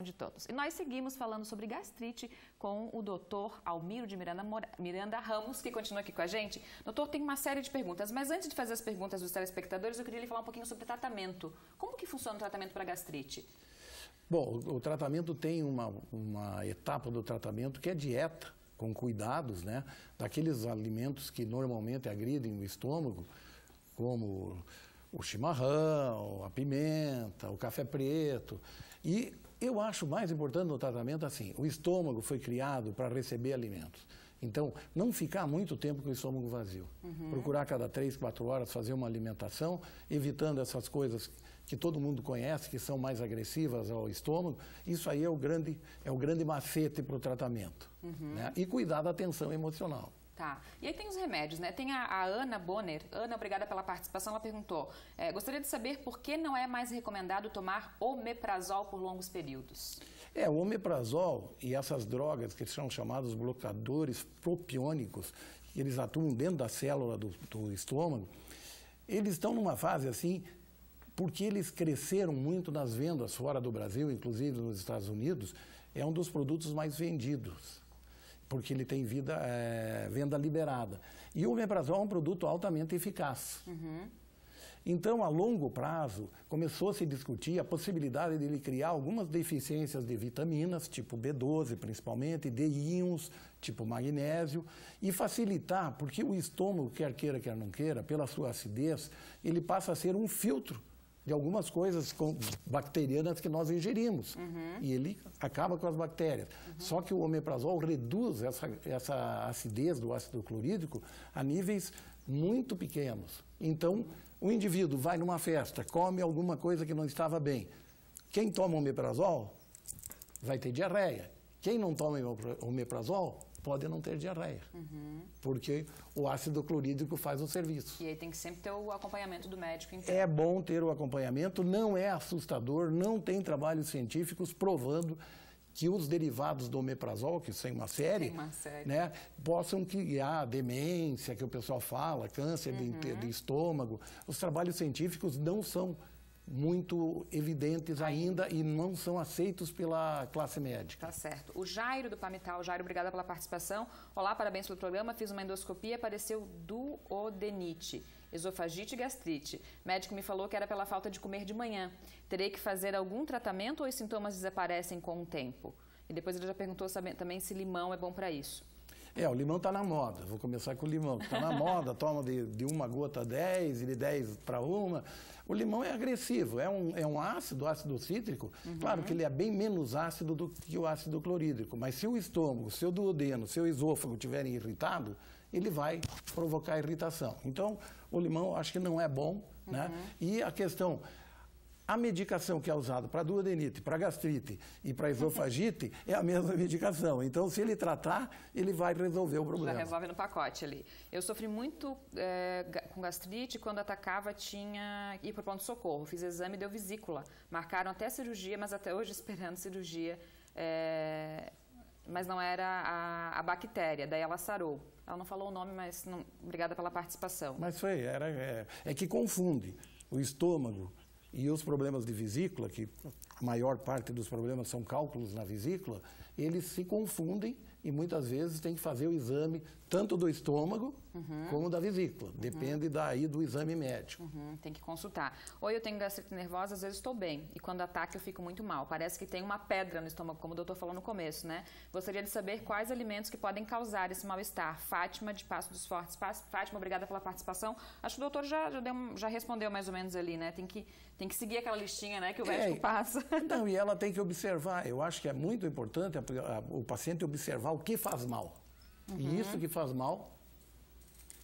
de todos. E nós seguimos falando sobre gastrite com o doutor Almiro de Miranda Ramos, que continua aqui com a gente. Doutor, tem uma série de perguntas, mas antes de fazer as perguntas dos telespectadores, eu queria lhe falar um pouquinho sobre tratamento. Como que funciona o tratamento para gastrite? Bom, o tratamento tem uma etapa do tratamento que é dieta, com cuidados, né, daqueles alimentos que normalmente agridem o estômago, como o chimarrão, a pimenta, o café preto. E eu acho mais importante no tratamento assim, o estômago foi criado para receber alimentos. Então, não ficar muito tempo com o estômago vazio. Procurar cada 3, 4 horas fazer uma alimentação, evitando essas coisas que todo mundo conhece, que são mais agressivas ao estômago. Isso aí é o grande macete para o tratamento. Né? E cuidar da tensão emocional. Tá. E aí tem os remédios, né? Tem a Ana Bonner. Ana, obrigada pela participação. Ela perguntou, gostaria de saber por que não é mais recomendado tomar omeprazol por longos períodos. O omeprazol e essas drogas que são chamados bloqueadores propiônicos, que eles atuam dentro da célula do estômago, eles estão numa fase assim, porque eles cresceram muito nas vendas fora do Brasil, inclusive nos Estados Unidos, é um dos produtos mais vendidos, porque ele tem venda liberada. E o omeprazol é um produto altamente eficaz. Então, a longo prazo, começou a se discutir a possibilidade de ele criar algumas deficiências de vitaminas, tipo B12 principalmente, de íons, tipo magnésio, e facilitar, porque o estômago, quer queira, quer não queira, pela sua acidez, ele passa a ser um filtro de algumas coisas bacterianas que nós ingerimos. E ele acaba com as bactérias. Só que o omeprazol reduz essa acidez do ácido clorídrico a níveis muito pequenos. Então, o indivíduo vai numa festa, come alguma coisa que não estava bem. Quem toma omeprazol vai ter diarreia. Quem não toma omeprazol pode não ter diarreia, porque o ácido clorídrico faz o serviço. E aí tem que sempre ter o acompanhamento do médico, então. É bom ter o acompanhamento, não é assustador, não tem trabalhos científicos provando que os derivados do omeprazol, que são uma série, né, possam criar demência, que o pessoal fala, câncer de estômago. Os trabalhos científicos não são muito evidentes ainda e não são aceitos pela classe médica. Tá certo. O Jairo do Palmital. Jairo, obrigada pela participação. Olá, parabéns pelo programa. Fiz uma endoscopia, apareceu duodenite, esofagite e gastrite. O médico me falou que era pela falta de comer de manhã. Terei que fazer algum tratamento ou os sintomas desaparecem com o tempo? E depois ele já perguntou também se limão é bom para isso. O limão está na moda. Vou começar com o limão. Está na moda, toma de uma gota a 10 e de 10 para uma. O limão é agressivo, é um ácido cítrico. Claro que ele é bem menos ácido do que o ácido clorídrico, mas se o estômago, seu duodeno, seu esôfago estiverem irritado, ele vai provocar irritação. Então, o limão acho que não é bom, né? E a questão... A medicação que é usada para duodenite, para gastrite e para esofagite é a mesma medicação. Então, se ele tratar, ele vai resolver o problema. Já resolve no pacote ali. Eu sofri muito com gastrite, quando atacava tinha ir para o pronto-socorro. Fiz exame e deu vesícula. Marcaram até cirurgia, mas até hoje esperando cirurgia. Mas não era a bactéria, daí ela sarou. Ela não falou o nome, mas não, obrigada pela participação. Mas é que confunde o estômago e os problemas de vesícula, que a maior parte dos problemas são cálculos na vesícula, eles se confundem e muitas vezes tem que fazer o exame tanto do estômago como da vesícula. Depende daí do exame médico. Tem que consultar. Oi, eu tenho gastrite nervosa, às vezes estou bem. E quando ataca eu fico muito mal. Parece que tem uma pedra no estômago, como o doutor falou no começo, né? Gostaria de saber quais alimentos que podem causar esse mal-estar. Fátima, de Passo dos Fortes. Fátima, obrigada pela participação. Acho que o doutor já respondeu mais ou menos ali, né? Tem que seguir aquela listinha, né, que o médico passa. Não, e ela tem que observar. Eu acho que é muito importante o paciente observar o que faz mal. E isso que faz mal,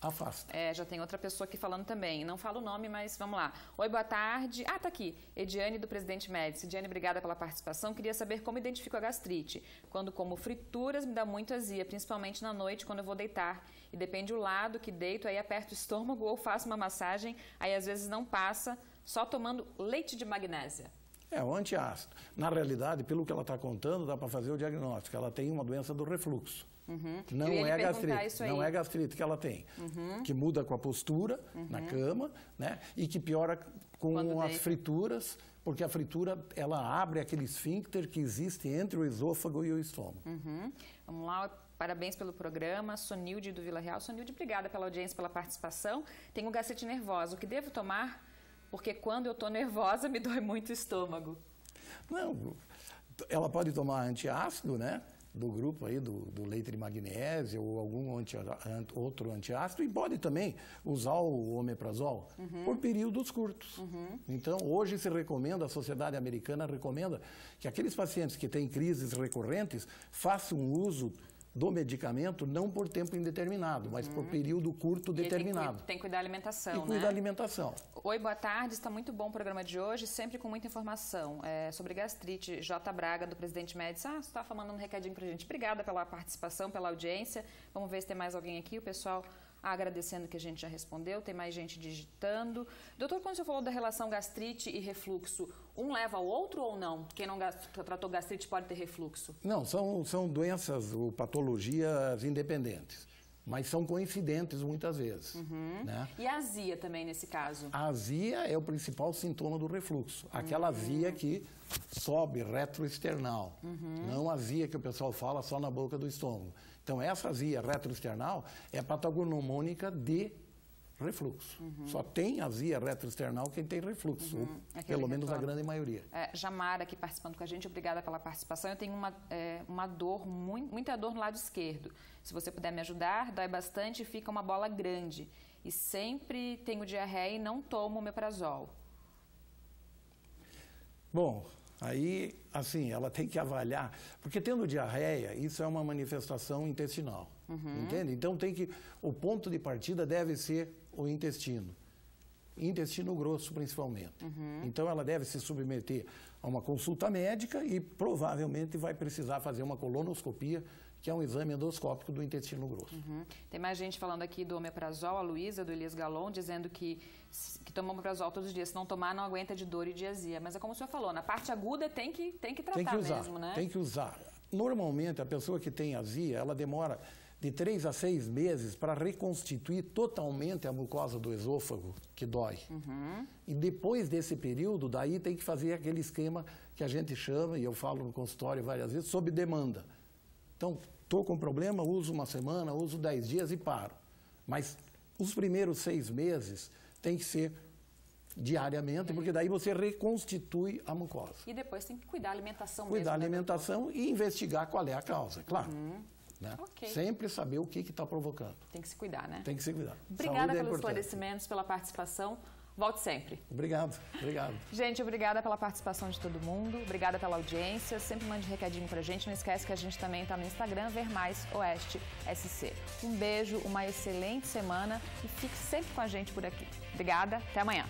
afasta. Já tem outra pessoa aqui falando também. Não fala o nome, mas vamos lá. Oi, boa tarde. Tá aqui. Ediane, do Presidente Médici. Ediane, obrigada pela participação. Queria saber como identifico a gastrite. Quando como frituras, me dá muito azia, principalmente na noite, quando eu vou deitar. E depende do lado que deito, aí aperto o estômago ou faço uma massagem, aí às vezes não passa, só tomando leite de magnésia. É, o antiácido. Na realidade, pelo que ela está contando, dá para fazer o diagnóstico. Ela tem uma doença do refluxo. Não é gastrite. Não é gastrite que ela tem. Que muda com a postura na cama, né? E que piora com as frituras, porque a fritura, ela abre aquele esfíncter que existe entre o esôfago e o estômago. Vamos lá. Parabéns pelo programa, Sonilde do Vila Real. Sonilde, obrigada pela audiência, pela participação. Tenho gastrite nervosa. O que devo tomar? Porque quando eu estou nervosa, me dói muito o estômago. Não, ela pode tomar antiácido, né? Do grupo aí, do leite de magnésio ou algum outro antiácido, e pode também usar o omeprazol por períodos curtos. Então, hoje se recomenda, a Sociedade Americana recomenda que aqueles pacientes que têm crises recorrentes façam uso do medicamento não por tempo indeterminado, mas por período curto determinado. Tem que cuidar da alimentação, né? E cuidar da alimentação. Oi, boa tarde. Está muito bom o programa de hoje, sempre com muita informação. Sobre gastrite, J. Braga, do Presidente Médici. Você está mandando um recadinho para a gente. Obrigada pela participação, pela audiência. Vamos ver se tem mais alguém aqui. O pessoal agradecendo que a gente já respondeu. Tem mais gente digitando. Doutor, quando você falou da relação gastrite e refluxo, um leva ao outro ou não? Quem não tratou gastrite pode ter refluxo? Não, são doenças ou patologias independentes, mas são coincidentes muitas vezes. Né? E a azia também nesse caso? A azia é o principal sintoma do refluxo. Aquela azia que sobe retroesternal, não a azia que o pessoal fala só na boca do estômago. Então, essa azia retroesternal é patognomônica de refluxo. Só tem azia retroesternal quem tem refluxo, ou pelo menos a grande maioria. Jamara aqui participando com a gente, obrigada pela participação. Eu tenho uma dor, muita dor no lado esquerdo. Se você puder me ajudar, dói bastante e fica uma bola grande. E sempre tenho diarreia e não tomo omeprazol. Bom, aí, assim, ela tem que avaliar, porque tendo diarreia, isso é uma manifestação intestinal, entende? Então, o ponto de partida deve ser o intestino grosso principalmente. Então, ela deve se submeter a uma consulta médica e provavelmente vai precisar fazer uma colonoscopia, que é um exame endoscópico do intestino grosso. Tem mais gente falando aqui do omeprazol, a Luísa, do Elias Galon, dizendo que toma omeprazol todos os dias, se não tomar, não aguenta de dor e de azia. Mas é como o senhor falou, na parte aguda tem que tratar tem que usar, mesmo, né? Tem que usar. Normalmente, a pessoa que tem azia, ela demora de 3 a 6 meses para reconstituir totalmente a mucosa do esôfago, que dói. E depois desse período, daí tem que fazer aquele esquema que a gente chama, e eu falo no consultório várias vezes, sob demanda. Então, estou com problema, uso uma semana, uso 10 dias e paro. Mas os primeiros 6 meses tem que ser diariamente, porque daí você reconstitui a mucosa. E depois tem que cuidar da alimentação mesmo. Cuidar da alimentação e investigar qual é a causa, claro. Né? Okay. Sempre saber o que está provocando. Tem que se cuidar, né? Tem que se cuidar. Obrigada pelos esclarecimentos, pela participação. Volte sempre. Obrigado. Gente, obrigada pela participação de todo mundo, obrigada pela audiência, sempre mande recadinho pra gente, não esquece que a gente também está no Instagram, Ver Mais Oeste SC. Um beijo, uma excelente semana e fique sempre com a gente por aqui. Obrigada, até amanhã.